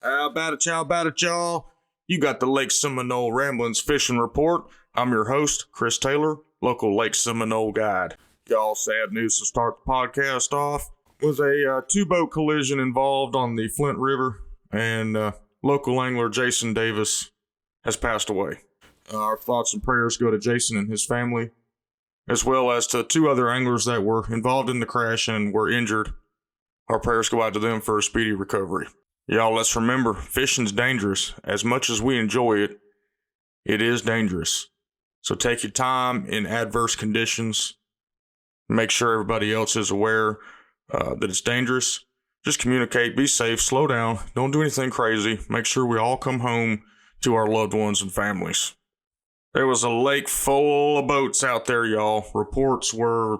How about it, y'all? You got the Lake Seminole Ramblins fishing report. I'm your host, Chris Taylor, local Lake Seminole guide. Y'all, sad news to start the podcast off was a two-boat collision involved on the Flint River, and local angler Jason Davis has passed away. Our thoughts and prayers go to Jason and his family, as well as to two other anglers that were involved in the crash and were injured. Our prayers go out to them for a speedy recovery. Y'all, let's remember, fishing's dangerous. As much as we enjoy it, it is dangerous. So take your time in adverse conditions. Make sure everybody else is aware that it's dangerous. Just communicate, be safe, slow down, don't do anything crazy. Make sure we all come home to our loved ones and families. There was a lake full of boats out there, y'all. Reports were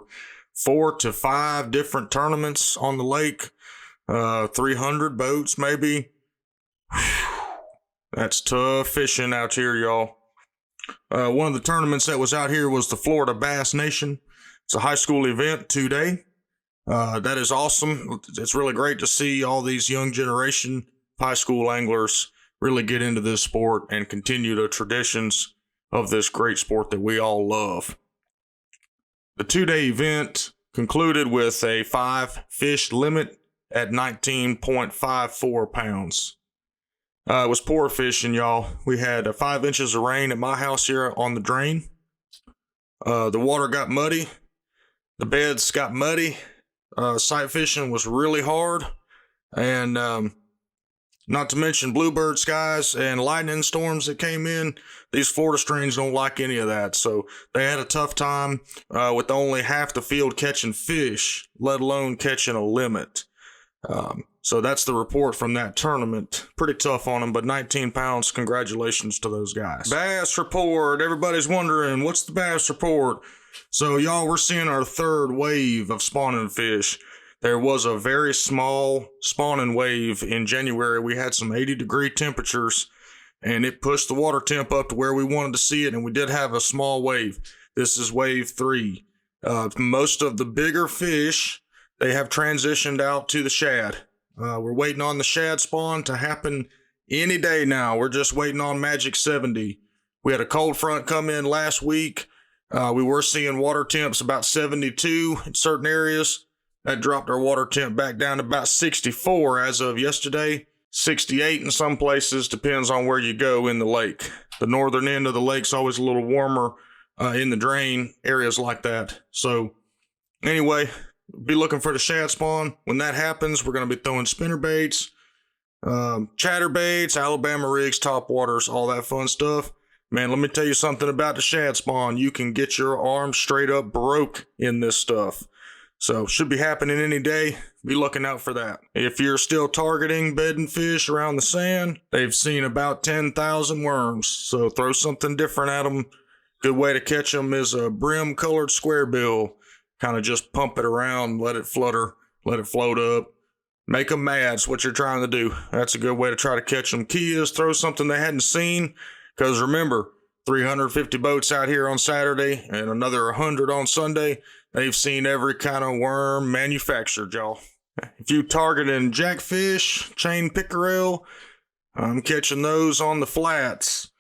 4 to 5 different tournaments on the lake. 300 boats, maybe. That's tough fishing out here, y'all. One of the tournaments that was out here was the Florida Bass Nation. It's a high school event, 2-day. That is awesome. It's really great to see all these young generation high school anglers really get into this sport and continue the traditions of this great sport that we all love. The 2-day event concluded with a 5-fish limit at 19.54 pounds. It was poor fishing, y'all. We had 5 inches of rain at my house here on the drain. The water got muddy. The beds got muddy. Sight fishing was really hard. And not to mention bluebird skies and lightning storms that came in. These Florida streams don't like any of that. So they had a tough time with only half the field catching fish, let alone catching a limit. So that's the report from that tournament. Pretty tough on them, but 19 pounds, congratulations to those guys. Bass report. Everybody's wondering, what's the bass report? So y'all, we're seeing our third wave of spawning fish. There was a very small spawning wave in January. We had some 80-degree temperatures, and it pushed the water temp up to where we wanted to see it, and we did have a small wave. This is wave 3. Most of the bigger fish, they have transitioned out to the shad. We're waiting on the shad spawn to happen any day now. We're just waiting on Magic 70. We had a cold front come in last week. We were seeing water temps about 72 in certain areas. That dropped our water temp back down to about 64 as of yesterday. 68 in some places, depends on where you go in the lake. The northern end of the lake's always a little warmer in the drain, areas like that. So anyway, be looking for the shad spawn. When that happens, we're going to be throwing spinner baits, chatter baits, Alabama rigs, top waters, all that fun stuff. Man, let me tell you something about the shad spawn. You can get your arm straight up broke in this stuff. So should be happening any day. Be looking out for that. If you're still targeting bedding fish around the sand, they've seen about 10,000 worms. So throw something different at them. Good way to catch them is a brim colored square bill. Kind of just pump it around, let it flutter, let it float up. Make them mad is what you're trying to do. That's a good way to try to catch them. Key is throw something they hadn't seen. Because remember, 350 boats out here on Saturday and another 100 on Sunday. They've seen every kind of worm manufactured, y'all. If you targeting jackfish, chain pickerel, I'm catching those on the flats.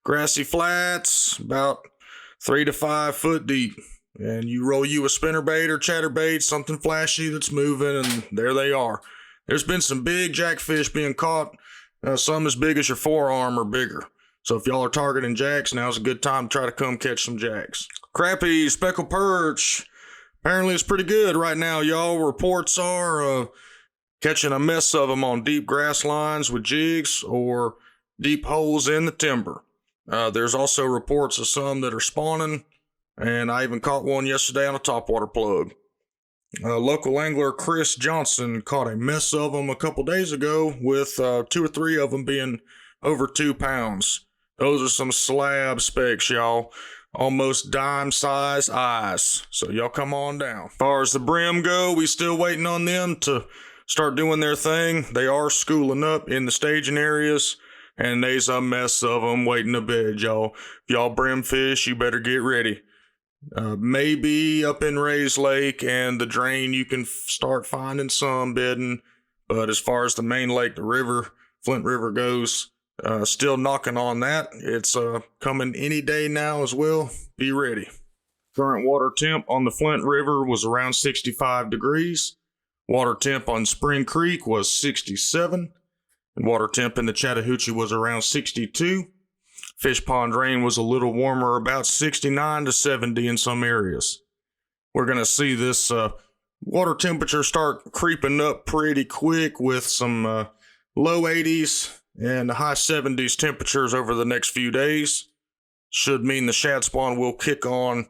Grassy flats, about 3 to 5 foot deep. And you roll you a spinnerbait or chatterbait, something flashy that's moving, and there they are. There's been some big jackfish being caught, some as big as your forearm or bigger. So if y'all are targeting jacks, now's a good time to try to come catch some jacks. Crappie, speckled perch. Apparently it's pretty good right now, y'all. Reports are catching a mess of them on deep grass lines with jigs or deep holes in the timber. There's also reports of some that are spawning. And I even caught one yesterday on a topwater plug. Local angler Chris Johnson caught a mess of them a couple days ago with 2 or 3 of them being over 2 pounds. Those are some slab specs, y'all. Almost dime-size eyes. So y'all come on down. As far as the brim go, we still waiting on them to start doing their thing. They are schooling up in the staging areas. And there's a mess of them waiting to bed, y'all. If y'all brim fish, you better get ready. Maybe up in Ray's Lake and the drain, you can start finding some bedding. But as far as the main lake, the river, Flint River goes. Still knocking on that. It's coming any day now as well. Be ready. Current water temp on the Flint River was around 65 degrees. Water temp on Spring Creek was 67. And water temp in the Chattahoochee was around 62. Fish Pond Drain was a little warmer, about 69 to 70 in some areas. We're going to see this water temperature start creeping up pretty quick with some low 80s and high 70s temperatures over the next few days. Should mean the shad spawn will kick on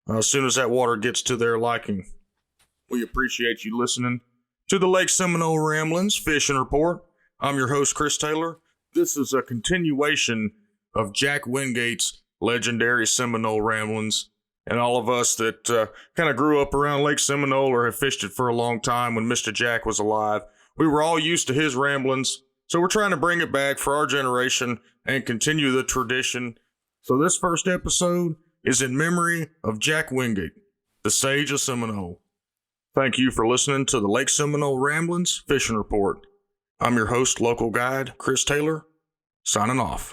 as soon as that water gets to their liking. We appreciate you listening to the Lake Seminole Ramblins Fishing Report. I'm your host, Chris Taylor. This is a continuation of Jack Wingate's legendary Seminole Ramblins. And all of us that kind of grew up around Lake Seminole or have fished it for a long time when Mr. Jack was alive, we were all used to his ramblings. So we're trying to bring it back for our generation and continue the tradition. So this first episode is in memory of Jack Wingate, the Sage of Seminole. Thank you for listening to the Lake Seminole Ramblins Fishing Report. I'm your host, local guide, Chris Taylor, signing off.